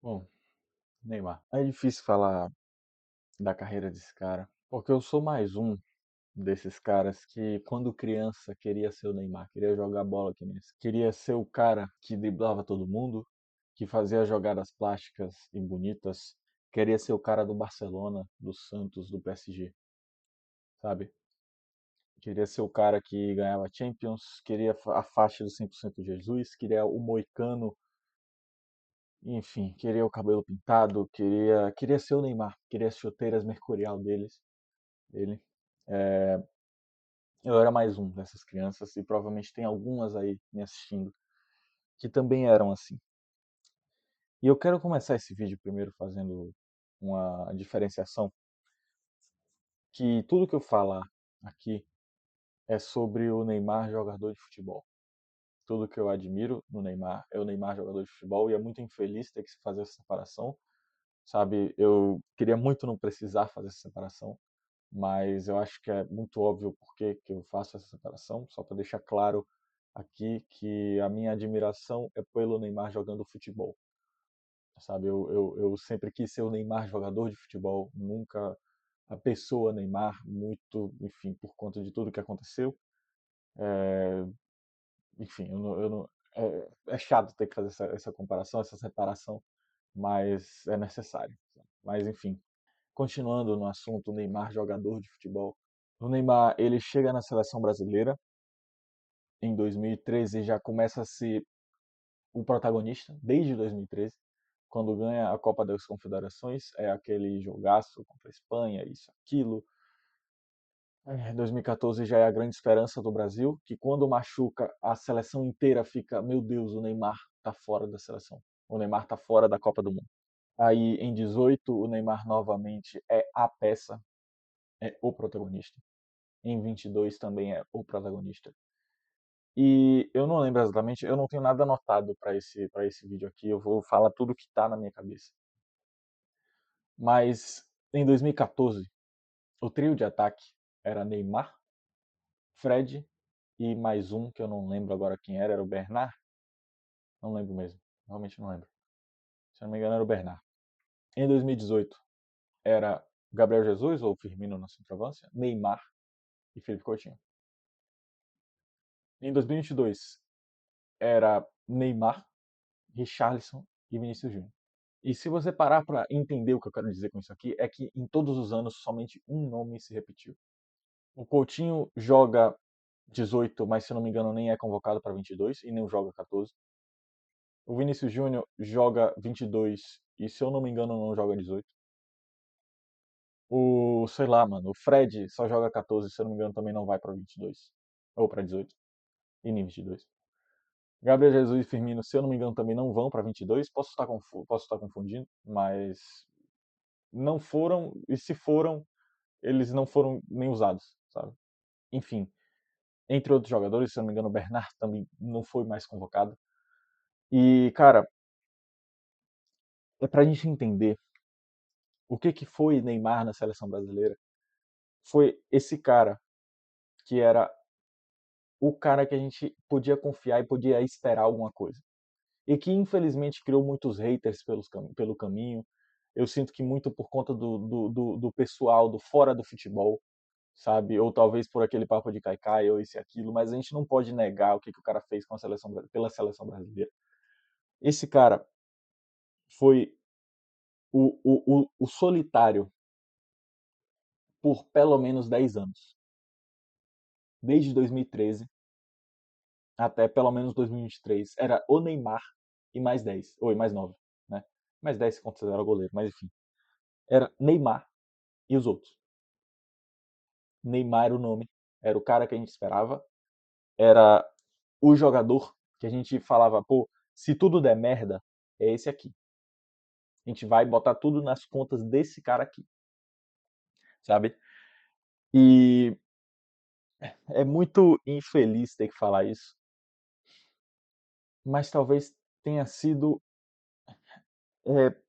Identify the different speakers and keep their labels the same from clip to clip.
Speaker 1: Bom, Neymar. É difícil falar da carreira desse cara, porque eu sou mais um desses caras que, quando criança, queria ser o Neymar, queria jogar bola que nem esse. Queria ser o cara que driblava todo mundo, que fazia jogadas plásticas e bonitas. Queria ser o cara do Barcelona, do Santos, do PSG, sabe? Queria ser o cara que ganhava Champions, queria a faixa do 100% Jesus, queria o moicano, enfim, queria o cabelo pintado, queria ser o Neymar, queria as chuteiras mercurial dele. Eu era mais um dessas crianças e provavelmente tem algumas aí me assistindo que também eram assim. E eu quero começar esse vídeo primeiro fazendo uma diferenciação que tudo que eu falar aqui é sobre o Neymar jogador de futebol. Tudo que eu admiro no Neymar é o Neymar jogador de futebol e é muito infeliz ter que se fazer essa separação, sabe? Eu queria muito não precisar fazer essa separação, mas eu acho que é muito óbvio por que eu faço essa separação, só para deixar claro aqui que a minha admiração é pelo Neymar jogando futebol, sabe? Eu sempre quis ser o Neymar jogador de futebol, nunca a pessoa Neymar, muito, enfim, por conta de tudo que aconteceu. Enfim, é chato ter que fazer essa comparação, essa separação, mas é necessário. Mas, enfim, continuando no assunto, o Neymar jogador de futebol. O Neymar, ele chega na seleção brasileira em 2013 e já começa a ser o protagonista desde 2013, quando ganha a Copa das Confederações, é aquele jogaço contra a Espanha, isso, aquilo. Em 2014 já é a grande esperança do Brasil, que quando machuca, a seleção inteira fica, meu Deus, o Neymar tá fora da seleção. O Neymar tá fora da Copa do Mundo. Aí em 18 o Neymar novamente é a peça, é o protagonista. Em 22 também é o protagonista. E eu não lembro exatamente, eu não tenho nada anotado para esse vídeo aqui, eu vou falar tudo que tá na minha cabeça. Mas em 2014, o trio de ataque era Neymar, Fred e mais um que eu não lembro agora quem era o Bernard? Não lembro mesmo, realmente não lembro. Se eu não me engano era o Bernard. Em 2018 era Gabriel Jesus ou Firmino na centroavância, Neymar e Felipe Coutinho. Em 2022 era Neymar, Richarlison e Vinícius Júnior. E se você parar para entender o que eu quero dizer com isso aqui, é que em todos os anos somente um nome se repetiu. O Coutinho joga 18, mas se eu não me engano nem é convocado para 22 e nem joga 14. O Vinícius Júnior joga 22 e se eu não me engano não joga 18. Sei lá, mano, o Fred só joga 14, se eu não me engano também não vai para 22 ou para 18 e nem 22. Gabriel Jesus e Firmino, se eu não me engano, também não vão para 22. Posso estar confundindo, mas não foram, e se foram, eles não foram nem usados, sabe? Enfim, entre outros jogadores, se eu não me engano, o Bernard também não foi mais convocado. E, cara, é pra gente entender o que foi Neymar na seleção brasileira. Foi esse cara que era o cara que a gente podia confiar e podia esperar alguma coisa. E que infelizmente criou muitos haters pelo caminho. Eu sinto que muito por conta do pessoal do fora do futebol, sabe? Ou talvez por aquele papo de caicai ou isso e aquilo, mas a gente não pode negar o que o cara fez com a seleção, pela seleção brasileira. Esse cara foi o solitário por pelo menos 10 anos. Desde 2013 até pelo menos 2023. Era o Neymar e mais 10. Ou mais 9, né? Mais 10 se considera o goleiro, mas enfim. Era Neymar e os outros. Neymar era o nome. Era o cara que a gente esperava. Era o jogador que a gente falava, pô, se tudo der merda, é esse aqui. A gente vai botar tudo nas contas desse cara aqui, sabe? E é muito infeliz ter que falar isso, mas talvez tenha sido é,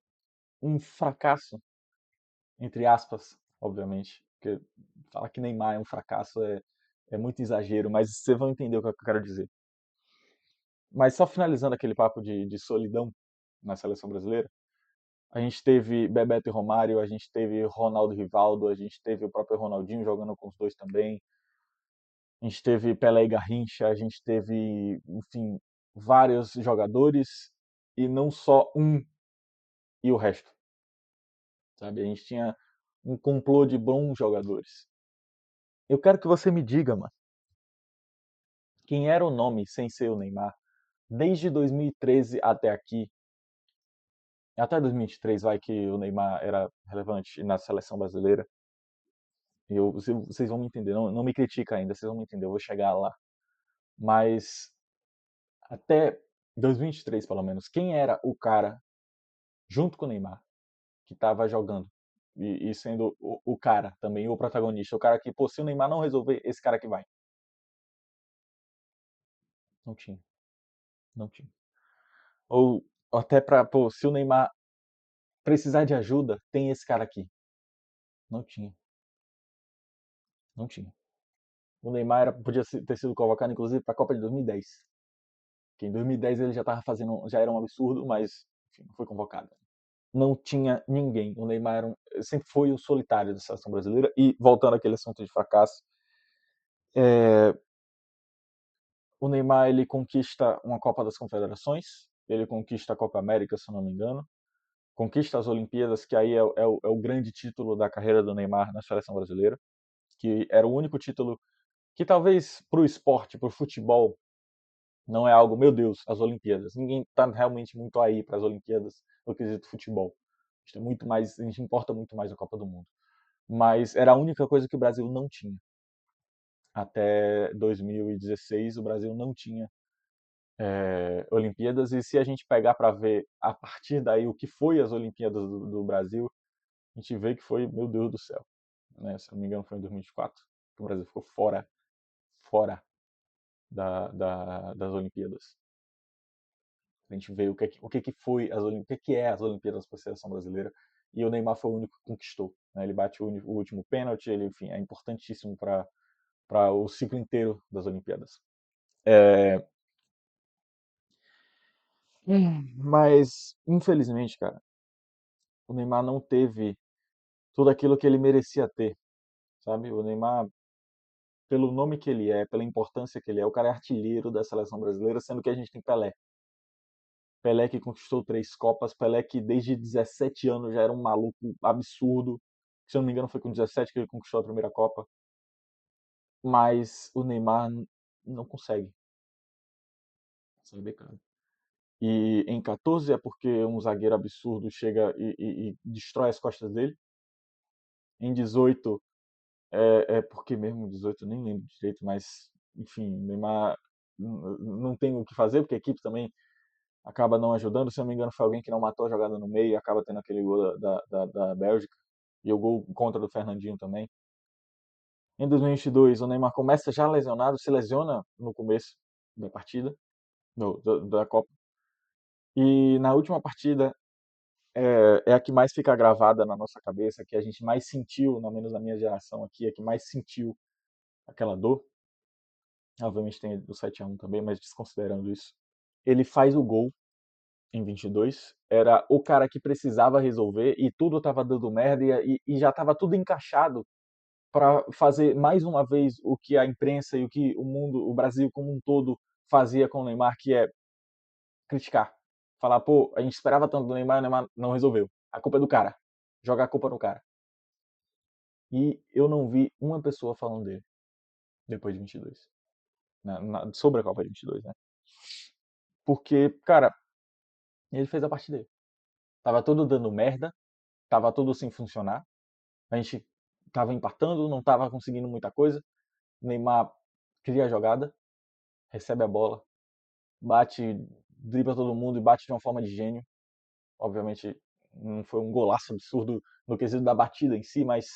Speaker 1: um fracasso, entre aspas, obviamente, porque falar que Neymar é um fracasso é muito exagero, mas vocês vão entender o que eu quero dizer. Mas só finalizando aquele papo de solidão na seleção brasileira, A gente teve Bebeto e Romário, a gente teve Ronaldo e Rivaldo, a gente teve o próprio Ronaldinho jogando com os dois também. A gente teve Pelé e Garrincha, a gente teve, enfim, vários jogadores e não só um e o resto, sabe? A gente tinha um complô de bons jogadores. Eu quero que você me diga, mano, quem era o nome sem ser o Neymar, desde 2013 até aqui, até 2023 vai que o Neymar era relevante na seleção brasileira. Vocês vão me entender, não me critica ainda, vocês vão me entender, eu vou chegar lá. Mas até 2023, pelo menos, quem era o cara, junto com o Neymar, que estava jogando e sendo o cara também, o protagonista, o cara que, pô, se o Neymar não resolver, esse cara que vai. Não tinha, não tinha. Ou até pra, pô, se o Neymar precisar de ajuda, tem esse cara aqui. Não tinha, não tinha. O Neymar podia ter sido convocado, inclusive, para a Copa de 2010. Que em 2010 ele já estava fazendo, já era um absurdo, mas enfim, não foi convocado. Não tinha ninguém. O Neymar sempre foi o solitário da seleção brasileira. E voltando àquele assunto de fracasso, é, o Neymar ele conquista uma Copa das Confederações, ele conquista a Copa América, se não me engano, conquista as Olimpíadas, que aí é o grande título da carreira do Neymar na seleção brasileira, que era o único título que talvez para o esporte, para o futebol, não é algo, meu Deus, as Olimpíadas. Ninguém está realmente muito aí para as Olimpíadas no quesito futebol. A gente importa muito mais a Copa do Mundo. Mas era a única coisa que o Brasil não tinha. Até 2016, o Brasil não tinha Olimpíadas. E se a gente pegar para ver a partir daí o que foi as Olimpíadas do Brasil, a gente vê que foi, meu Deus do céu. Né? Se não me engano, foi em 2024 que o Brasil ficou fora das Olimpíadas. A gente vê o que foi o que é as Olimpíadas para a seleção brasileira. E o Neymar foi o único que conquistou. Né? Ele bate o último pênalti, ele, enfim, é importantíssimo para o ciclo inteiro das Olimpíadas. É, mas, infelizmente, cara, o Neymar não teve tudo aquilo que ele merecia ter, sabe? O Neymar, pelo nome que ele é, pela importância que ele é, o cara é artilheiro da seleção brasileira, sendo que a gente tem Pelé. Pelé que conquistou 3 Copas, Pelé que desde 17 anos já era um maluco absurdo. Se eu não me engano, foi com 17 que ele conquistou a primeira Copa. Mas o Neymar não consegue, sabe, cara? E em 14 é porque um zagueiro absurdo chega e destrói as costas dele. Em 18 é porque mesmo 18 eu nem lembro direito, mas enfim, o Neymar não tem o que fazer, porque a equipe também acaba não ajudando. Se eu não me engano, foi alguém que não matou a jogada no meio e acaba tendo aquele gol da Bélgica. E o gol contra do Fernandinho também. Em 2022, o Neymar começa já lesionado, se lesiona no começo da partida, da Copa. E na última partida, é a que mais fica gravada na nossa cabeça, que a gente mais sentiu, pelo menos na minha geração aqui, é que mais sentiu aquela dor. Obviamente tem o 7-1 também, mas desconsiderando isso. Ele faz o gol em 22, era o cara que precisava resolver e tudo estava dando merda e já estava tudo encaixado para fazer mais uma vez o que a imprensa e o que o mundo, o Brasil como um todo fazia com o Neymar, que é criticar. Falar, pô, a gente esperava tanto do Neymar, o Neymar não resolveu. A culpa é do cara. Jogar a culpa no cara. E eu não vi uma pessoa falando dele depois de 22. Sobre a Copa de 22, né? Porque, cara, ele fez a parte dele. Tava tudo dando merda, tava tudo sem funcionar. A gente tava empatando, não tava conseguindo muita coisa. Neymar cria a jogada, recebe a bola, bate, dribla todo mundo e bate de uma forma de gênio. Obviamente não foi um golaço absurdo no quesito da batida em si, mas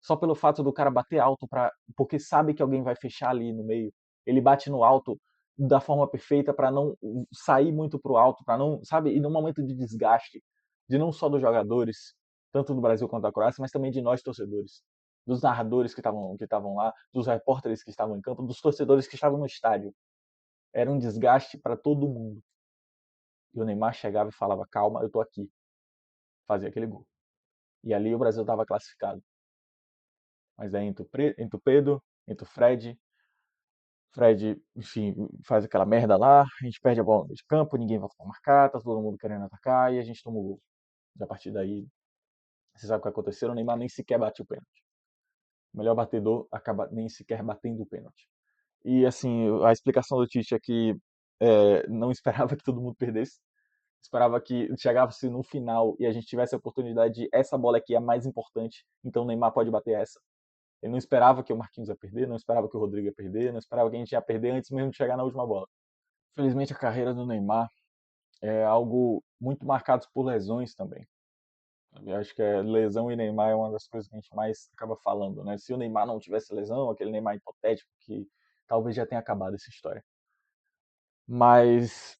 Speaker 1: só pelo fato do cara bater alto porque sabe que alguém vai fechar ali no meio. Ele bate no alto da forma perfeita para não sair muito pro alto, para não, sabe, e num momento de desgaste, de não só dos jogadores, tanto do Brasil quanto da Croácia, mas também de nós torcedores, dos narradores que estavam lá, dos repórteres que estavam em campo, dos torcedores que estavam no estádio. Era um desgaste para todo mundo. E o Neymar chegava e falava: "Calma, eu tô aqui. fazia aquele gol. E ali o Brasil estava classificado. Mas aí entra o Pedro, entra o Fred. Fred, enfim, faz aquela merda lá, a gente perde a bola no meio de campo, ninguém volta pra marcar, tá todo mundo querendo atacar e a gente toma o gol. E a partir daí, você sabe o que aconteceu? O Neymar nem sequer bate o pênalti. O melhor batedor acaba nem sequer batendo o pênalti. E assim, a explicação do Tite é que não esperava que todo mundo perdesse. Esperava que chegasse no final e a gente tivesse a oportunidade de essa bola aqui é a mais importante, então o Neymar pode bater essa. Ele não esperava que o Marquinhos ia perder, não esperava que o Rodrigo ia perder, não esperava que a gente ia perder antes mesmo de chegar na última bola. Felizmente a carreira do Neymar é algo muito marcado por lesões também. Eu acho que lesão e Neymar é uma das coisas que a gente mais acaba falando, né? Se o Neymar não tivesse lesão, aquele Neymar hipotético que talvez já tenha acabado essa história. Mas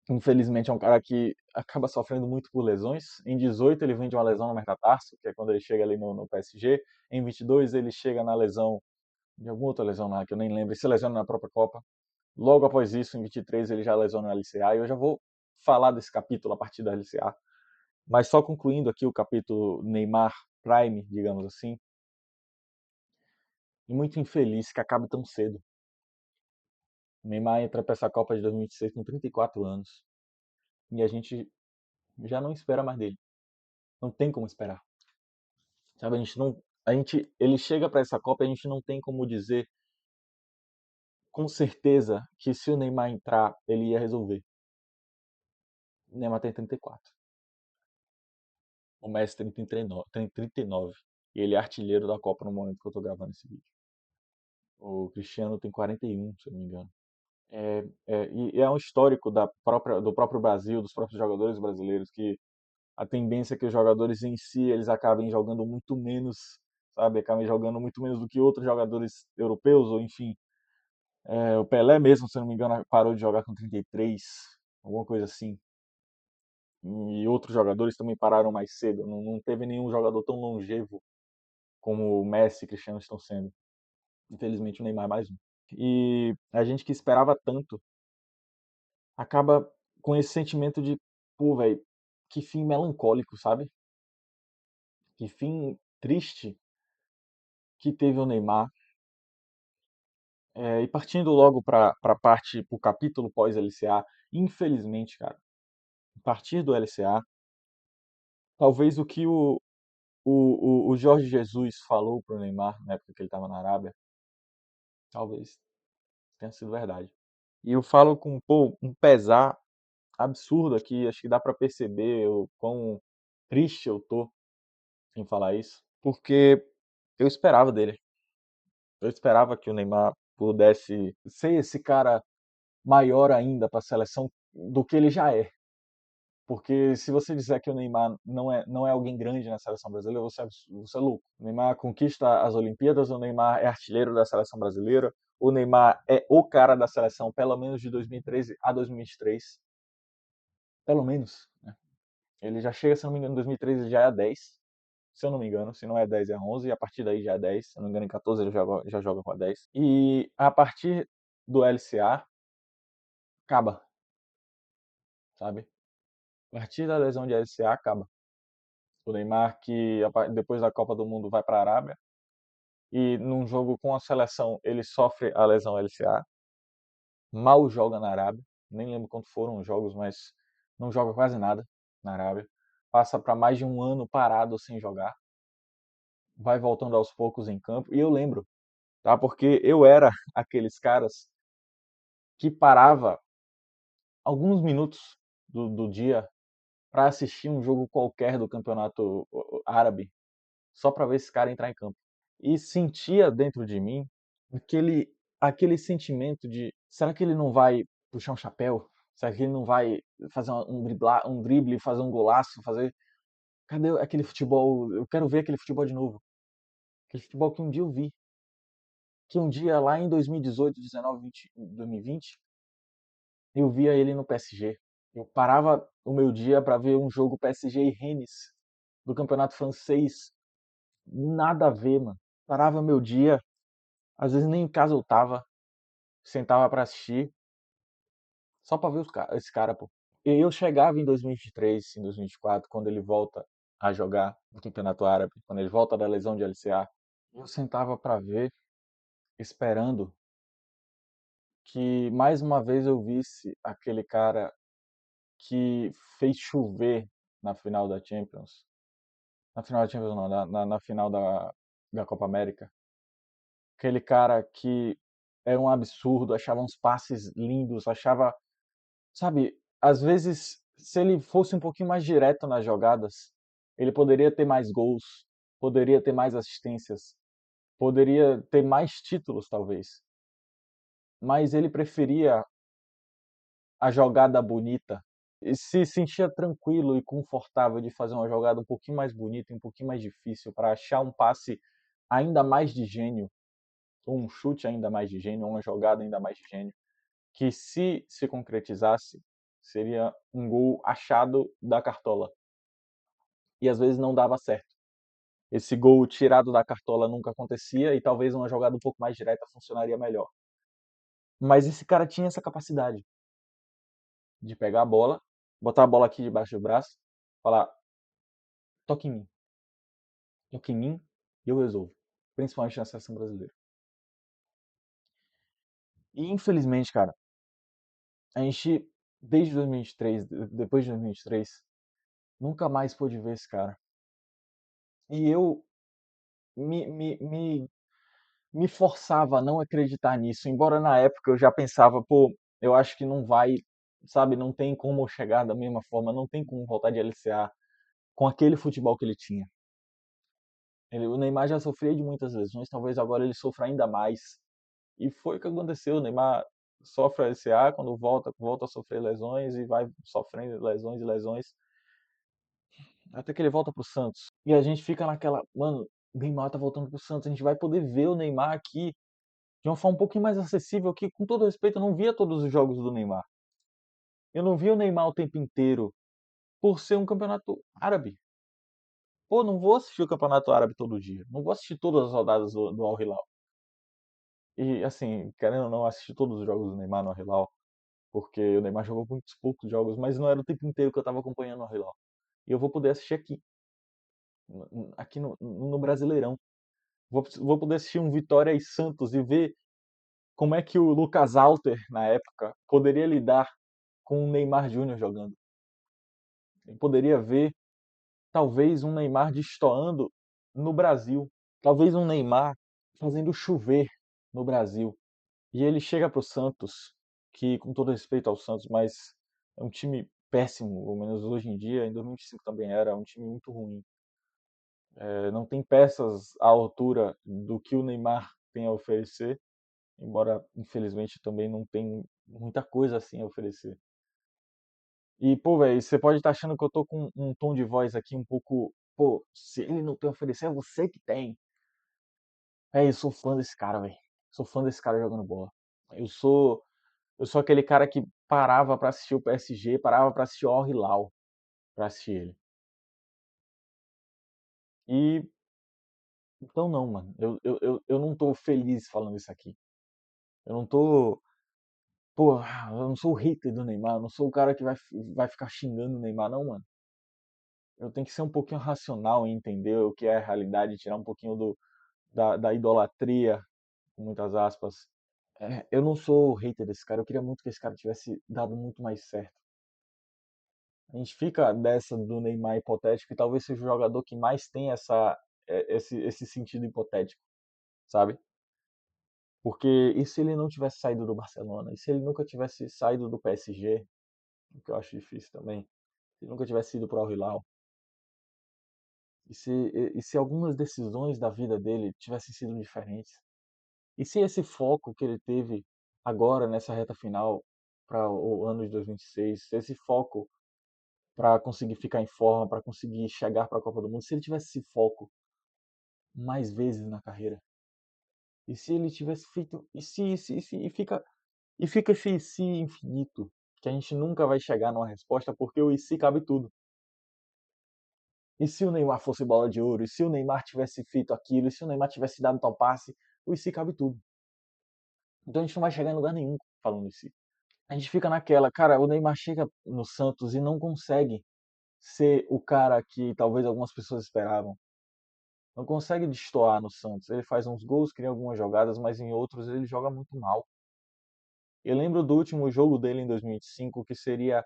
Speaker 1: infelizmente é um cara que acaba sofrendo muito por lesões. Em 18 ele vem de uma lesão no metatarso, que é quando ele chega ali no PSG. Em 22 ele chega na lesão, de alguma outra lesão lá, que eu nem lembro, e se lesiona na própria Copa. Logo após isso, em 23 ele já lesiona no LCA, e eu já vou falar desse capítulo a partir da LCA. Mas só concluindo aqui o capítulo Neymar Prime, digamos assim, e muito infeliz que acabe tão cedo. O Neymar entra para essa Copa de 2026 com 34 anos, e a gente já não espera mais dele. Não tem como esperar. Sabe, a gente não, ele chega para essa Copa e a gente não tem como dizer com certeza que se o Neymar entrar, ele ia resolver. O Neymar tem 34. O Messi tem 39, tem 39. E ele é artilheiro da Copa no momento que eu tô gravando esse vídeo. O Cristiano tem 41, se eu não me engano. E é um histórico do próprio Brasil, dos próprios jogadores brasileiros, que a tendência é que os jogadores em si eles acabem jogando muito menos, sabe? Acabem jogando muito menos do que outros jogadores europeus, ou enfim. O Pelé mesmo, se eu não me engano, parou de jogar com 33, alguma coisa assim. E outros jogadores também pararam mais cedo. Não teve nenhum jogador tão longevo como o Messi e Cristiano estão sendo. Infelizmente o Neymar é mais um. E a gente que esperava tanto acaba com esse sentimento de, pô, velho, que fim melancólico, sabe? Que fim triste que teve o Neymar. E partindo logo para a parte, para o capítulo pós-LCA, infelizmente, cara, a partir do LCA, talvez o que o Jorge Jesus falou pro Neymar na época que ele estava na Arábia, talvez tenha sido verdade. E eu falo com pô, um pesar absurdo aqui, acho que dá para perceber o quão triste eu tô em falar isso, porque eu esperava dele. Eu esperava que o Neymar pudesse ser esse cara maior ainda para a seleção do que ele já é. Porque se você disser que o Neymar não é alguém grande na seleção brasileira, você é louco. O Neymar conquista as Olimpíadas, o Neymar é artilheiro da seleção brasileira, o Neymar é o cara da seleção, pelo menos de 2013 a 2023. Pelo menos. Né? Ele já chega, se não me engano, em 2013 ele já é 10. Se eu não me engano, se não é 10 é 11, e a partir daí já é 10. Se eu não me engano, em 14 ele já joga com a 10. E a partir do LCA, acaba, sabe? A partir da lesão de LCA, acaba. O Neymar, que depois da Copa do Mundo vai para a Arábia, e num jogo com a seleção ele sofre a lesão LCA, mal joga na Arábia, nem lembro quanto foram os jogos, mas não joga quase nada na Arábia, passa para mais de um ano parado sem jogar, vai voltando aos poucos em campo, e eu lembro, tá? Porque eu era aqueles caras que parava alguns minutos do dia para assistir um jogo qualquer do campeonato árabe, só para ver esse cara entrar em campo. E sentia dentro de mim aquele, aquele sentimento de: será que ele não vai puxar um chapéu? Será que ele não vai fazer um drible, fazer um golaço, fazer. Cadê aquele futebol? Eu quero ver aquele futebol de novo. Aquele futebol que um dia eu vi. Que um dia lá em 2018, 19, 20, 2020, eu via ele no PSG. Eu parava o meu dia para ver um jogo PSG e Rennes do campeonato francês. Nada a ver, mano. Parava meu dia, às vezes nem em casa eu tava, sentava pra assistir, só pra ver esse cara, pô. E eu chegava em 2023, em 2024, quando ele volta a jogar no Campeonato Árabe, quando ele volta da lesão de LCA, eu sentava para ver, esperando que mais uma vez eu visse aquele cara que fez chover na final da Champions. Na final da Champions não, na final da Copa América. Aquele cara que era um absurdo, achava uns passes lindos, achava, sabe, às vezes se ele fosse um pouquinho mais direto nas jogadas, ele poderia ter mais gols, poderia ter mais assistências, poderia ter mais títulos talvez. Mas ele preferia a jogada bonita e se sentia tranquilo e confortável de fazer uma jogada um pouquinho mais bonita, um pouquinho mais difícil para achar um passe ainda mais de gênio, ou um chute ainda mais de gênio, ou uma jogada ainda mais de gênio, que se concretizasse, seria um gol achado da cartola. E às vezes não dava certo. Esse gol tirado da cartola nunca acontecia e talvez uma jogada um pouco mais direta funcionaria melhor. Mas esse cara tinha essa capacidade de pegar a bola, botar a bola aqui debaixo do braço, falar: toque em mim, toque em mim e eu resolvo. Principalmente na seleção brasileira. E infelizmente, cara, a gente, desde 2023, depois de 2023, nunca mais pôde ver esse cara. E eu me, me, me, me forçava a não acreditar nisso, embora na época eu já pensava, pô, eu acho que não vai, sabe, não tem como chegar da mesma forma, não tem como voltar de LCA com aquele futebol que ele tinha. O Neymar já sofria de muitas lesões, talvez agora ele sofra ainda mais. E foi o que aconteceu. O Neymar sofre LCA, quando volta a sofrer lesões e vai sofrendo lesões e lesões, até que ele volta pro Santos. E a gente fica naquela, mano, o Neymar tá voltando pro Santos, a gente vai poder ver o Neymar aqui de uma forma um pouquinho mais acessível, que com todo respeito eu não via todos os jogos do Neymar. Eu não via o Neymar o tempo inteiro por ser um campeonato árabe. Pô, não vou assistir o campeonato árabe todo dia. Não vou assistir todas as rodadas do Al Hilal. E assim, querendo ou não, assistir todos os jogos do Neymar no Al Hilal, porque o Neymar jogou muitos poucos jogos, mas não era o tempo inteiro que eu estava acompanhando o Al Hilal. E eu vou poder assistir aqui no Brasileirão. Vou poder assistir um Vitória e Santos e ver como é que o Lucas Alter, na época, poderia lidar com o Neymar Júnior jogando. Eu poderia ver, talvez, um Neymar destoando no Brasil. Talvez um Neymar fazendo chover no Brasil. E ele chega para o Santos, que, com todo respeito ao Santos, mas é um time péssimo, pelo menos hoje em dia, em 2025 também era, um time muito ruim. Não tem peças à altura do que o Neymar tem a oferecer, embora, infelizmente, também não tem muita coisa assim a oferecer. E, pô, velho, você pode estar achando que eu tô com um tom de voz aqui um pouco, pô, se ele não tem a oferecer, é você que tem. Eu sou fã desse cara, velho. Sou fã desse cara jogando bola. Eu sou Eu sou aquele cara que parava pra assistir o PSG, parava pra assistir o Al Hilal, pra assistir ele. E então não, mano. Eu não tô feliz falando isso aqui. Eu não tô. Pô, eu não sou o hater do Neymar, eu não sou o cara que vai ficar xingando o Neymar, não, mano. Eu tenho que ser um pouquinho racional e entender o que é a realidade, tirar um pouquinho da idolatria, com muitas aspas. Eu não sou o hater desse cara, eu queria muito que esse cara tivesse dado muito mais certo. A gente fica dessa do Neymar hipotético e talvez seja o jogador que mais tem esse sentido hipotético, sabe? Porque e se ele não tivesse saído do Barcelona? E se ele nunca tivesse saído do PSG? O que eu acho difícil também. Se ele nunca tivesse ido para o Hilal? E se algumas decisões da vida dele tivessem sido diferentes? E se esse foco que ele teve agora nessa reta final para o ano de 2026, se esse foco para conseguir ficar em forma, para conseguir chegar para a Copa do Mundo, se ele tivesse esse foco mais vezes na carreira, e se ele tivesse feito, e fica esse e se infinito, que a gente nunca vai chegar numa resposta porque o e se cabe tudo. E se o Neymar fosse bola de ouro? E se o Neymar tivesse feito aquilo? E se o Neymar tivesse dado tal passe? O e se cabe tudo. Então a gente não vai chegar em lugar nenhum falando e se. A gente fica naquela, cara, o Neymar chega no Santos e não consegue ser o cara que talvez algumas pessoas esperavam. Não consegue destoar no Santos. Ele faz uns gols, cria algumas jogadas, mas em outros ele joga muito mal. Eu lembro do último jogo dele em 2025, que seria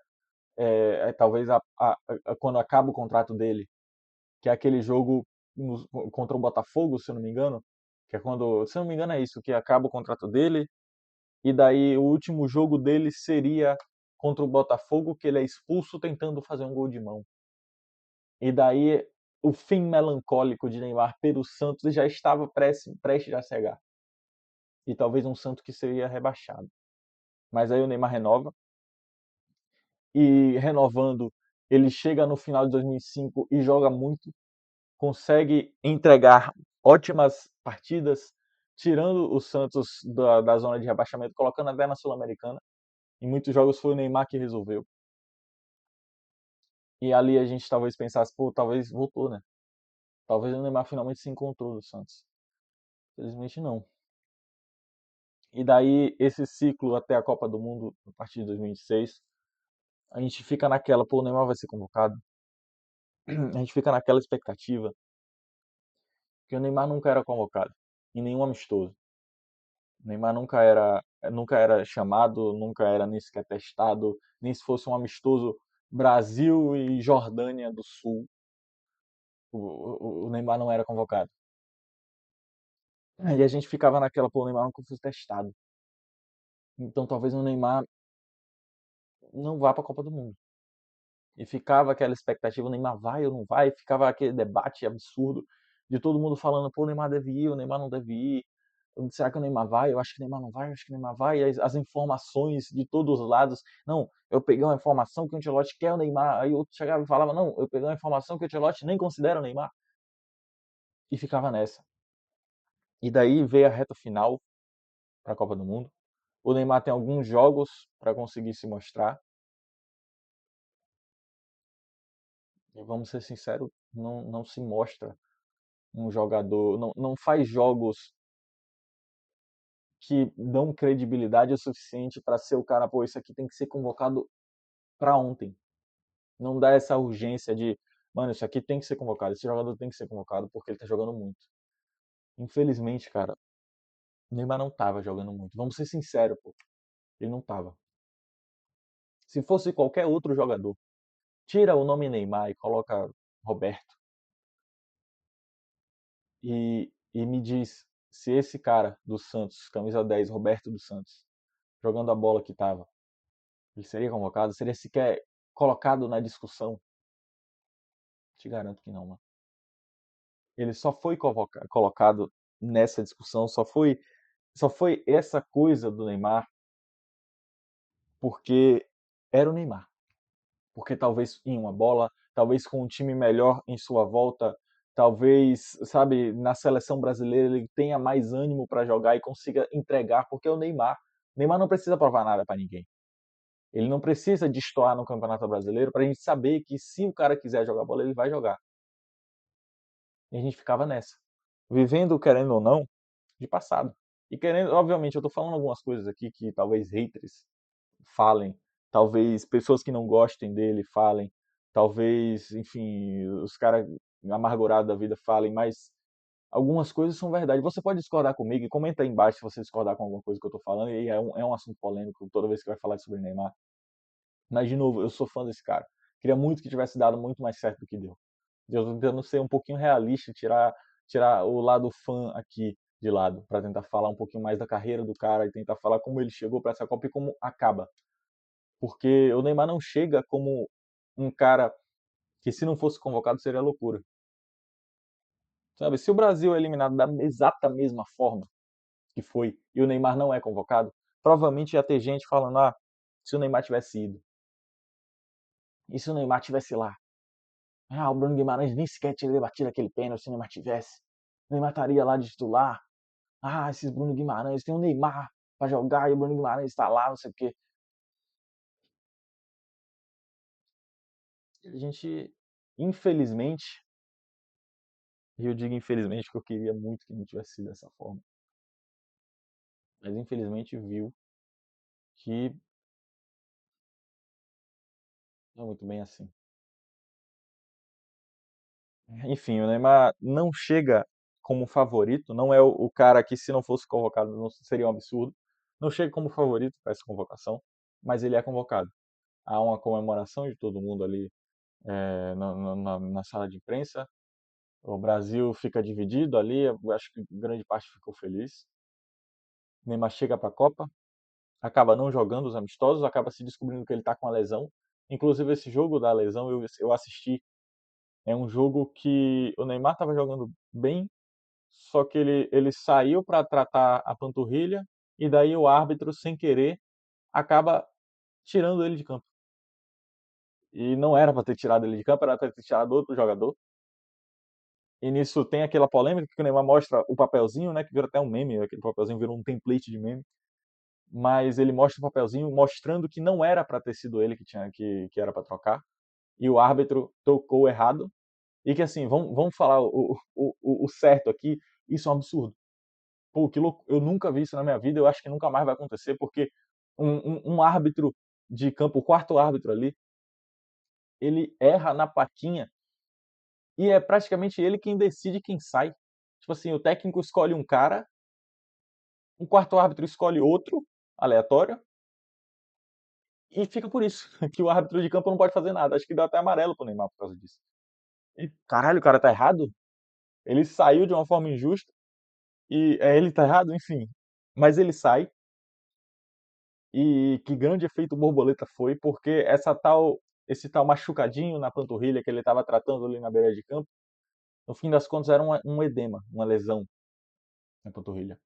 Speaker 1: talvez quando acaba o contrato dele, que é aquele jogo contra o Botafogo, se eu não me engano, que é quando, se eu não me engano é isso, que acaba o contrato dele, e daí o último jogo dele seria contra o Botafogo, que ele é expulso tentando fazer um gol de mão. E daí o fim melancólico de Neymar pelo Santos já estava prestes a chegar. E talvez um Santos que seria rebaixado. Mas aí o Neymar renova, e renovando, ele chega no final de 2005 e joga muito, consegue entregar ótimas partidas, tirando o Santos da zona de rebaixamento, colocando até na Sul-Americana. Em muitos jogos foi o Neymar que resolveu. E ali a gente talvez pensasse, pô, talvez voltou, né? Talvez o Neymar finalmente se encontrou no Santos. Felizmente não. E daí esse ciclo até a Copa do Mundo, a partir de 2006, a gente fica naquela, pô, o Neymar vai ser convocado. A gente fica naquela expectativa que o Neymar nunca era convocado em nenhum amistoso. O Neymar nunca era chamado, nunca era nem sequer testado, nem se fosse um amistoso Brasil e Jordânia do Sul, o Neymar não era convocado. E a gente ficava naquela, pô, o Neymar nunca foi testado. Então talvez o Neymar não vá para a Copa do Mundo. E ficava aquela expectativa, o Neymar vai ou não vai, ficava aquele debate absurdo de todo mundo falando, pô, o Neymar deve ir, o Neymar não deve ir. Será que o Neymar vai? Eu acho que o Neymar não vai, eu acho que o Neymar vai. E as informações de todos os lados. Não, eu peguei uma informação que o Ancelotti quer o Neymar. Aí outro chegava e falava, não, eu peguei uma informação que o Ancelotti nem considera o Neymar. E ficava nessa. E daí veio a reta final para a Copa do Mundo. O Neymar tem alguns jogos para conseguir se mostrar. E vamos ser sinceros, não se mostra um jogador, não faz jogos que dão credibilidade o suficiente para ser o cara, pô, isso aqui tem que ser convocado para ontem. Não dá essa urgência de, mano, isso aqui tem que ser convocado, esse jogador tem que ser convocado porque ele tá jogando muito. Infelizmente, cara, o Neymar não tava jogando muito. Vamos ser sinceros, pô, ele não tava. Se fosse qualquer outro jogador, tira o nome Neymar e coloca Roberto e me diz se esse cara do Santos, camisa 10, Roberto dos Santos, jogando a bola que tava, ele seria convocado? Seria sequer colocado na discussão? Te garanto que não, mano. Ele só foi colocado nessa discussão, só foi essa coisa do Neymar porque era o Neymar. Porque talvez em uma bola, talvez com um time melhor em sua volta, talvez, sabe, na seleção brasileira ele tenha mais ânimo para jogar e consiga entregar, porque é o Neymar. O Neymar não precisa provar nada para ninguém. Ele não precisa destoar no Campeonato Brasileiro para a gente saber que se o cara quiser jogar bola, ele vai jogar. E a gente ficava nessa. Vivendo, querendo ou não, de passado. E querendo, obviamente, eu tô falando algumas coisas aqui que talvez haters falem, talvez pessoas que não gostem dele falem, talvez, enfim, os caras amargurados da vida falem, mas algumas coisas são verdade. Você pode discordar comigo e comenta aí embaixo se você discordar com alguma coisa que eu tô falando, e é um assunto polêmico toda vez que vai falar sobre Neymar. Mas, de novo, eu sou fã desse cara. Queria muito que tivesse dado muito mais certo do que deu. Eu tô tentando ser um pouquinho realista, tirar o lado fã aqui de lado, para tentar falar um pouquinho mais da carreira do cara e tentar falar como ele chegou para essa Copa e como acaba. Porque o Neymar não chega como um cara que, se não fosse convocado, seria loucura. Sabe, se o Brasil é eliminado da exata mesma forma que foi e o Neymar não é convocado, provavelmente ia ter gente falando: ah, se o Neymar tivesse ido, e se o Neymar tivesse lá? Ah, o Bruno Guimarães nem sequer teria batido aquele pênalti se o Neymar tivesse. O Neymar estaria lá de titular. Ah, esses Bruno Guimarães, tem o Neymar para jogar e o Bruno Guimarães está lá, não sei o quê. A gente, infelizmente, e eu digo infelizmente porque eu queria muito que não tivesse sido dessa forma, mas infelizmente viu que Não é muito bem assim. Enfim, o Neymar não chega como favorito, não é o cara que, se não fosse convocado, não seria um absurdo. Não chega como favorito para essa convocação, mas ele é convocado. Há uma comemoração de todo mundo ali na sala de imprensa. O Brasil fica dividido ali, eu acho que grande parte ficou feliz. O Neymar chega para a Copa, acaba não jogando os amistosos, acaba se descobrindo que ele está com a lesão. Inclusive, esse jogo da lesão eu assisti. É um jogo que o Neymar estava jogando bem, só que ele saiu para tratar a panturrilha e daí o árbitro, sem querer, acaba tirando ele de campo. E não era para ter tirado ele de campo, era para ter tirado outro jogador. E nisso tem aquela polêmica que o Neymar mostra o papelzinho, né, que virou até um meme, aquele papelzinho virou um template de meme, mas ele mostra o papelzinho mostrando que não era para ter sido ele que era para trocar, e o árbitro tocou errado, e que assim, vamos falar o certo aqui, isso é um absurdo. Pô, que louco, eu nunca vi isso na minha vida, eu acho que nunca mais vai acontecer, porque um árbitro de campo, o quarto árbitro ali, ele erra na plaquinha e é praticamente ele quem decide quem sai. Tipo assim, o técnico escolhe um cara, um quarto árbitro escolhe outro, aleatório, e fica por isso, que o árbitro de campo não pode fazer nada. Acho que deu até amarelo pro Neymar por causa disso. E, caralho, o cara tá errado? Ele saiu de uma forma injusta e ele tá errado, enfim. Mas ele sai e que grande efeito borboleta foi, porque esse tal machucadinho na panturrilha que ele estava tratando ali na beira de campo, no fim das contas era um edema, uma lesão na panturrilha.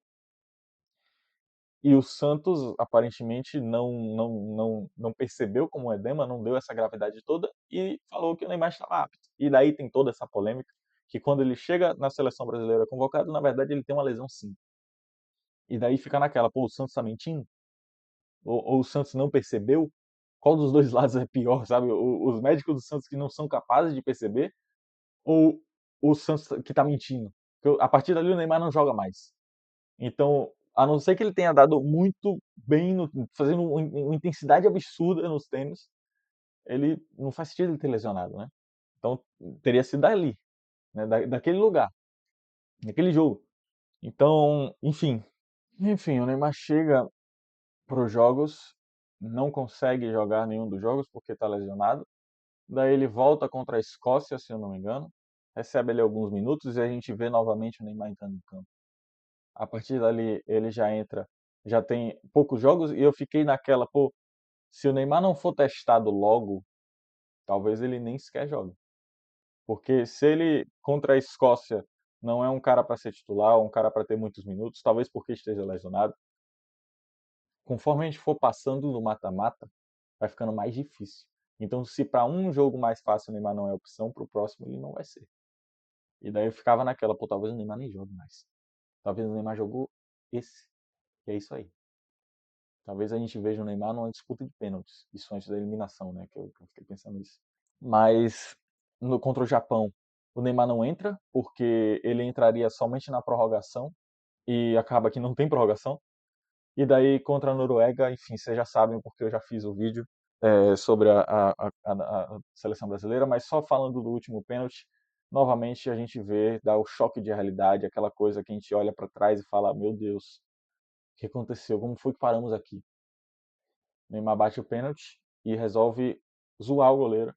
Speaker 1: E o Santos aparentemente não percebeu como um edema, não deu essa gravidade toda e falou que o Neymar estava apto. E daí tem toda essa polêmica que quando ele chega na seleção brasileira convocado, na verdade ele tem uma lesão sim. E daí fica naquela, pô, o Santos está mentindo? Ou o Santos não percebeu? Qual dos dois lados é pior, sabe? Os médicos do Santos que não são capazes de perceber ou o Santos que está mentindo? Porque a partir dali o Neymar não joga mais. Então, a não ser que ele tenha dado muito bem, fazendo uma intensidade absurda nos treinos, ele não faz sentido ele ter lesionado, né? Então, teria sido dali, né? Daquele lugar, daquele jogo. Então, enfim, o Neymar chega para os jogos, não consegue jogar nenhum dos jogos porque está lesionado. Daí ele volta contra a Escócia, se eu não me engano, recebe ali alguns minutos e a gente vê novamente o Neymar entrando em campo. A partir dali ele já entra, já tem poucos jogos e eu fiquei naquela, pô, se o Neymar não for testado logo, talvez ele nem sequer jogue. Porque se ele contra a Escócia não é um cara para ser titular, um cara para ter muitos minutos, talvez porque esteja lesionado, conforme a gente for passando no mata-mata, vai ficando mais difícil. Então, se para um jogo mais fácil o Neymar não é opção, para o próximo ele não vai ser. E daí eu ficava naquela, pô, talvez o Neymar nem jogue mais. Talvez o Neymar jogou esse. E é isso aí. Talvez a gente veja o Neymar numa disputa de pênaltis. Isso antes da eliminação, né? Que eu fiquei pensando nisso. Mas contra o Japão, o Neymar não entra, porque ele entraria somente na prorrogação. E acaba que não tem prorrogação. E daí contra a Noruega, enfim, vocês já sabem, porque eu já fiz o vídeo sobre a seleção brasileira, mas só falando do último pênalti, novamente a gente vê, dá o choque de realidade, aquela coisa que a gente olha para trás e fala, meu Deus, o que aconteceu? Como foi que paramos aqui? Neymar bate o pênalti e resolve zoar o goleiro,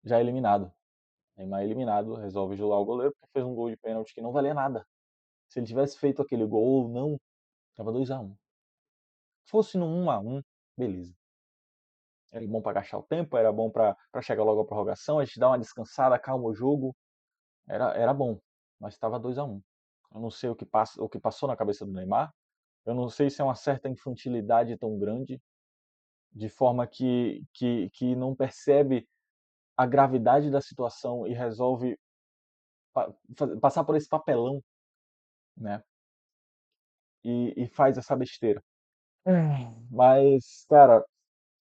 Speaker 1: já eliminado. Neymar eliminado, resolve zoar o goleiro porque fez um gol de pênalti que não valia nada. Se ele tivesse feito aquele gol ou não, tava 2-1. Se fosse no 1-1, beleza. Era bom para gastar o tempo, era bom para chegar logo à prorrogação, a gente dar uma descansada, calma o jogo. Era bom, mas estava 2-1. Eu não sei o que passou na cabeça do Neymar. Eu não sei se é uma certa infantilidade tão grande, de forma que não percebe a gravidade da situação e resolve passar por esse papelão, né? E faz essa besteira. Mas, cara,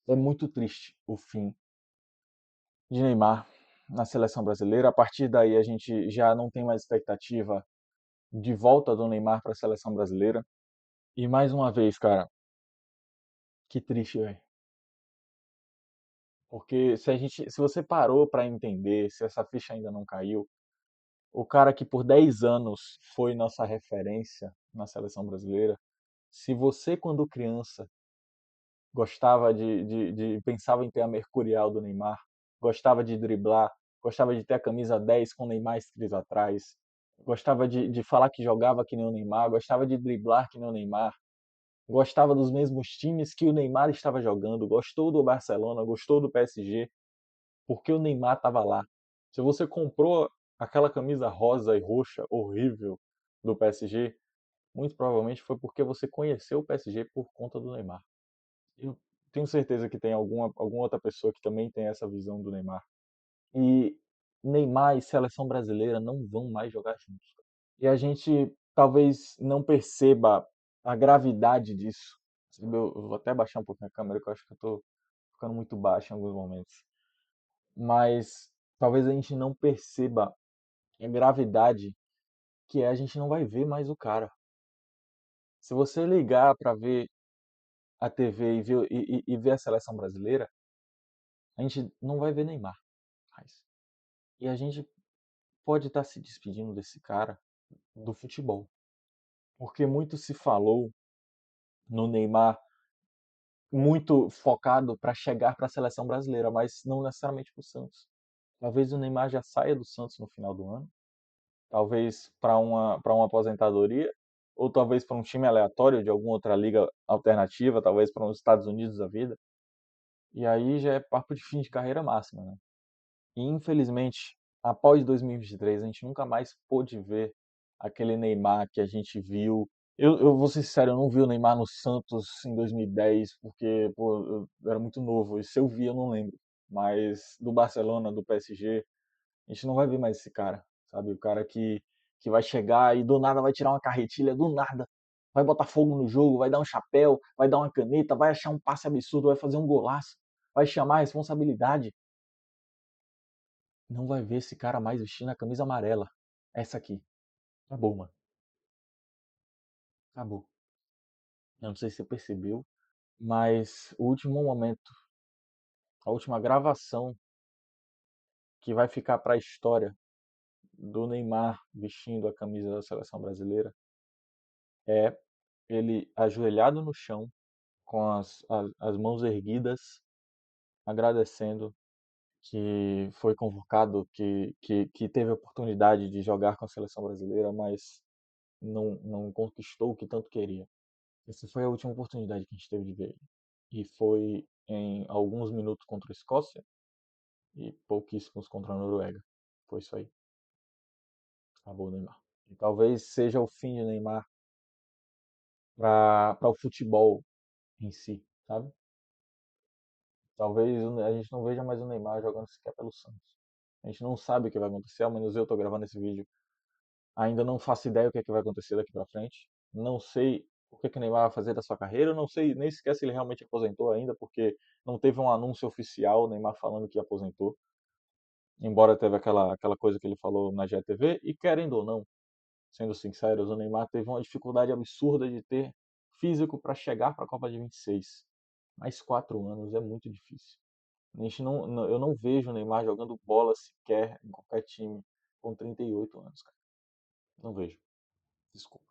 Speaker 1: é muito triste o fim de Neymar na seleção brasileira. A partir daí a gente já não tem mais expectativa de volta do Neymar para a seleção brasileira. E mais uma vez, cara, que triste, velho. Porque se você parou para entender, se essa ficha ainda não caiu, o cara que por 10 anos foi nossa referência na seleção brasileira, se você quando criança gostava pensava em ter a mercurial do Neymar, gostava de driblar, gostava de ter a camisa 10 com o Neymar escrito atrás, gostava de falar que jogava que nem o Neymar, gostava de driblar que nem o Neymar, gostava dos mesmos times que o Neymar estava jogando, gostou do Barcelona, gostou do PSG, porque o Neymar estava lá. Se você comprou aquela camisa rosa e roxa horrível do PSG, muito provavelmente foi porque você conheceu o PSG por conta do Neymar. Eu tenho certeza que tem alguma outra pessoa que também tem essa visão do Neymar. E Neymar e seleção brasileira não vão mais jogar juntos. E a gente talvez não perceba a gravidade disso. Eu vou até baixar um pouquinho a câmera, que eu acho que eu tô ficando muito baixo em alguns momentos. Mas talvez a gente não perceba a gravidade que é a gente não vai ver mais o cara. Se você ligar para ver a TV e ver a seleção brasileira, a gente não vai ver Neymar mais. E a gente pode estar se despedindo desse cara do futebol. Porque muito se falou no Neymar, muito focado para chegar para a seleção brasileira, mas não necessariamente para o Santos. Talvez o Neymar já saia do Santos no final do ano, talvez para uma aposentadoria, ou talvez para um time aleatório de alguma outra liga alternativa, talvez para os Estados Unidos da vida. E aí já é papo de fim de carreira máxima, né? E infelizmente, após 2023, a gente nunca mais pôde ver aquele Neymar que a gente viu. Eu vou ser sincero, eu não vi o Neymar no Santos em 2010, porque pô, eu era muito novo. E se eu vi, eu não lembro. Mas do Barcelona, do PSG, a gente não vai ver mais esse cara, sabe? O cara que vai chegar e do nada vai tirar uma carretilha, do nada. Vai botar fogo no jogo, vai dar um chapéu, vai dar uma caneta, vai achar um passe absurdo, vai fazer um golaço, vai chamar a responsabilidade. Não vai ver esse cara mais vestindo a camisa amarela. Essa aqui. Acabou, mano. Acabou. Eu não sei se você percebeu, mas o último momento, a última gravação que vai ficar para a história do Neymar vestindo a camisa da seleção brasileira é ele ajoelhado no chão, com as mãos erguidas, agradecendo que foi convocado, que teve a oportunidade de jogar com a seleção brasileira, mas não conquistou o que tanto queria. Essa foi a última oportunidade que a gente teve de ver ele. E foi em alguns minutos contra a Escócia e pouquíssimos contra a Noruega. Foi isso aí. Acabou o Neymar. E talvez seja o fim de Neymar para o futebol em si, sabe? Talvez a gente não veja mais o Neymar jogando sequer pelo Santos. A gente não sabe o que vai acontecer, ao menos eu estou gravando esse vídeo. Ainda não faço ideia o que, é que vai acontecer daqui para frente. Não sei o que, é que o Neymar vai fazer da sua carreira. Não sei nem sequer se ele realmente aposentou ainda, porque não teve um anúncio oficial, o Neymar falando que aposentou. Embora teve aquela coisa que ele falou na GTV. E querendo ou não, sendo sinceros, o Neymar teve uma dificuldade absurda de ter físico para chegar para a Copa de 26. Mais 4 anos é muito difícil. A gente eu não vejo o Neymar jogando bola sequer em qualquer time com 38 anos, cara. Não vejo. Desculpa.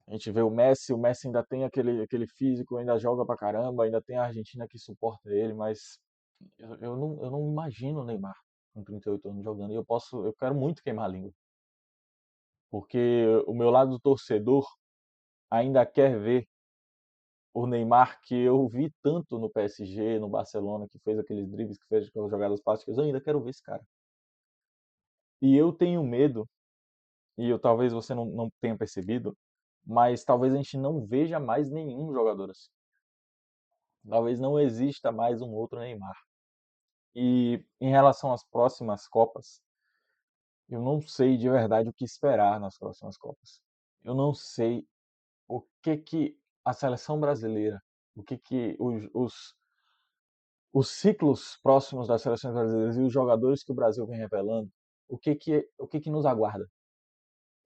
Speaker 1: A gente vê o Messi ainda tem aquele físico, ainda joga pra caramba, ainda tem a Argentina que suporta ele, mas eu não imagino o Neymar com 38 anos jogando. E eu quero muito queimar a língua, porque o meu lado do torcedor ainda quer ver o Neymar que eu vi tanto no PSG, no Barcelona, que fez aqueles dribles, que fez aquelas jogadas plásticas. Eu ainda quero ver esse cara. E eu tenho medo, e talvez você não tenha percebido, mas talvez a gente não veja mais nenhum jogador assim. Talvez não exista mais um outro Neymar. E em relação às próximas Copas, eu não sei de verdade o que esperar nas próximas Copas. Eu não sei o que a seleção brasileira, o que os ciclos próximos das seleções brasileiras e os jogadores que o Brasil vem revelando, o que nos aguarda,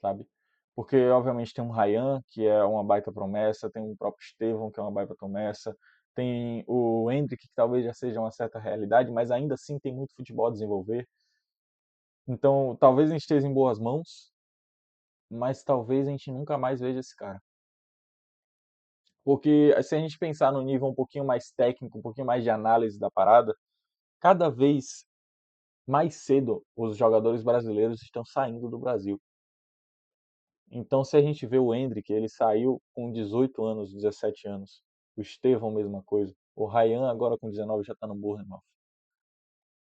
Speaker 1: sabe? Porque obviamente tem um Ryan, que é uma baita promessa, tem o próprio Estevão, que é uma baita promessa, tem o Endrick, que talvez já seja uma certa realidade, mas ainda assim tem muito futebol a desenvolver. Então, talvez a gente esteja em boas mãos, mas talvez a gente nunca mais veja esse cara. Porque se a gente pensar no nível um pouquinho mais técnico, um pouquinho mais de análise da parada, cada vez mais cedo os jogadores brasileiros estão saindo do Brasil. Então, se a gente vê o Endrick, ele saiu com 18 anos, 17 anos. O Estevão, mesma coisa. O Ryan, agora com 19, já está no Bournemouth.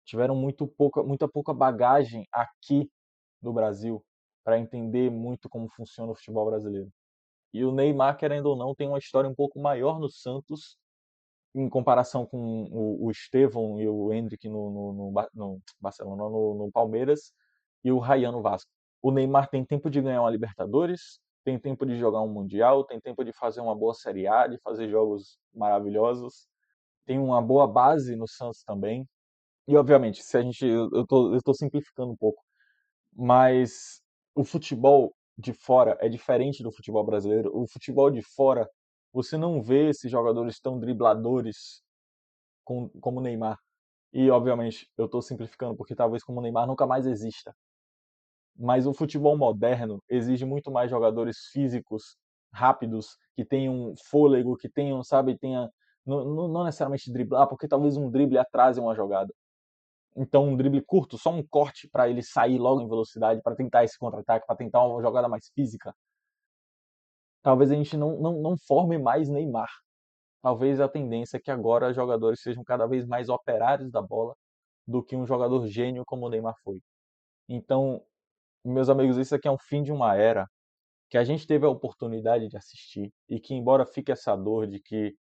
Speaker 1: Tiveram muita pouca bagagem aqui no Brasil para entender muito como funciona o futebol brasileiro. E o Neymar, querendo ou não, tem uma história um pouco maior no Santos, em comparação com o Estevão e o Endrick no Barcelona, no Palmeiras, e o Ryan no Vasco. O Neymar tem tempo de ganhar uma Libertadores, tem tempo de jogar um Mundial, tem tempo de fazer uma boa Série A, de fazer jogos maravilhosos, tem uma boa base no Santos também. E obviamente, se a gente, eu tô simplificando um pouco, mas o futebol de fora é diferente do futebol brasileiro. O futebol de fora, você não vê esses jogadores tão dribladores como o Neymar. E obviamente, eu estou simplificando porque talvez como o Neymar nunca mais exista. Mas o futebol moderno exige muito mais jogadores físicos, rápidos, que tenham fôlego, que tenham, sabe, tenha não necessariamente driblar, porque talvez um drible atrase uma jogada. Então, um drible curto, só um corte para ele sair logo em velocidade, para tentar esse contra-ataque, para tentar uma jogada mais física. Talvez a gente não forme mais Neymar. Talvez a tendência é que agora os jogadores sejam cada vez mais operários da bola do que um jogador gênio como o Neymar foi. Então, meus amigos, isso aqui é um fim de uma era que a gente teve a oportunidade de assistir e que, embora fique essa dor de que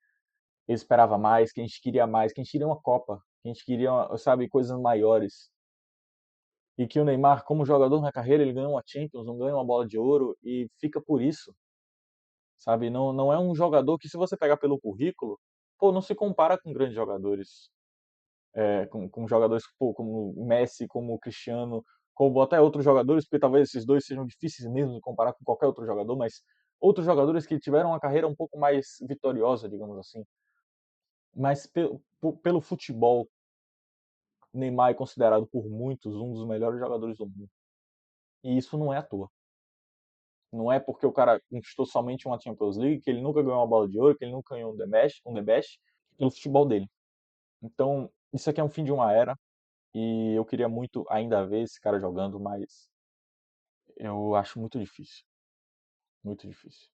Speaker 1: eu esperava mais, que a gente queria mais, que a gente queria uma Copa, que a gente queria, sabe, coisas maiores. E que o Neymar, como jogador na carreira, ele ganhou uma Champions, não ganhou uma bola de ouro e fica por isso, sabe? Não é um jogador que, se você pegar pelo currículo, pô, não se compara com grandes jogadores, com jogadores pô, como o Messi, como o Cristiano, como até outros jogadores, porque talvez esses dois sejam difíceis mesmo de comparar com qualquer outro jogador, mas outros jogadores que tiveram uma carreira um pouco mais vitoriosa, digamos assim. Mas pelo futebol, Neymar é considerado por muitos um dos melhores jogadores do mundo. E isso não é à toa. Não é porque o cara conquistou somente uma Champions League, que ele nunca ganhou uma bola de ouro, que ele nunca ganhou The Best, pelo futebol dele. Então, isso aqui é um fim de uma era e eu queria muito ainda ver esse cara jogando, mas eu acho muito difícil. Muito difícil.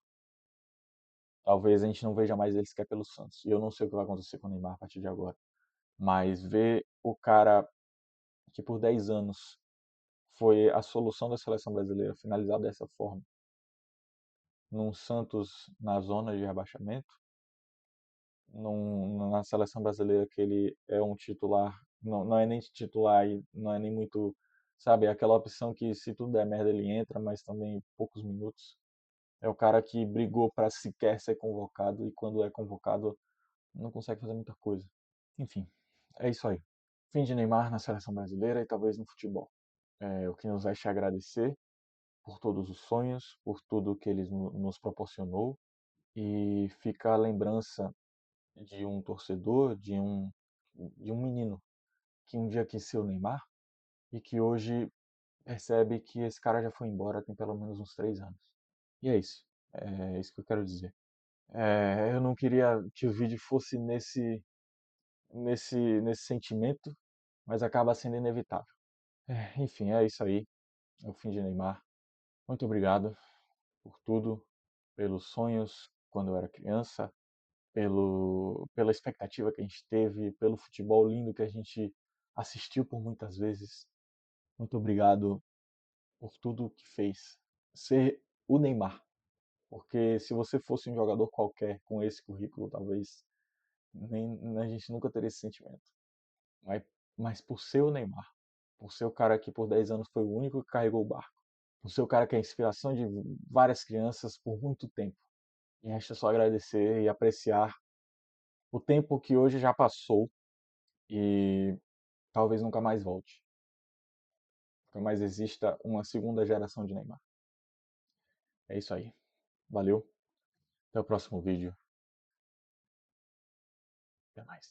Speaker 1: Talvez a gente não veja mais ele sequer pelo Santos. E eu não sei o que vai acontecer com o Neymar a partir de agora. Mas ver o cara que por 10 anos foi a solução da seleção brasileira finalizar dessa forma, num Santos na zona de rebaixamento, na seleção brasileira que ele é um titular, não é nem titular e não é nem muito, sabe, é aquela opção que se tudo der merda ele entra, mas também poucos minutos. É o cara que brigou para sequer ser convocado e quando é convocado não consegue fazer muita coisa. Enfim, é isso aí. Fim de Neymar na seleção brasileira e talvez no futebol. É o que nos resta agradecer por todos os sonhos, por tudo que ele nos proporcionou e fica a lembrança de um torcedor, de um menino que um dia quis ser o Neymar e que hoje percebe que esse cara já foi embora tem pelo menos uns 3 anos. E é isso que eu quero dizer. Eu não queria que o vídeo fosse nesse sentimento, mas acaba sendo inevitável. Enfim, é isso aí. É o fim de Neymar. Muito obrigado por tudo, pelos sonhos quando eu era criança, pela expectativa que a gente teve, pelo futebol lindo que a gente assistiu por muitas vezes. Muito obrigado por tudo que fez ser o Neymar. Porque se você fosse um jogador qualquer com esse currículo, talvez a gente nunca teria esse sentimento. Mas, mas por ser o Neymar, por ser o cara que por 10 anos foi o único que carregou o barco, por ser o cara que é a inspiração de várias crianças por muito tempo. E resta só agradecer e apreciar o tempo que hoje já passou e talvez nunca mais volte. Nunca mais exista uma segunda geração de Neymar. É isso aí. Valeu. Até o próximo vídeo. Até mais.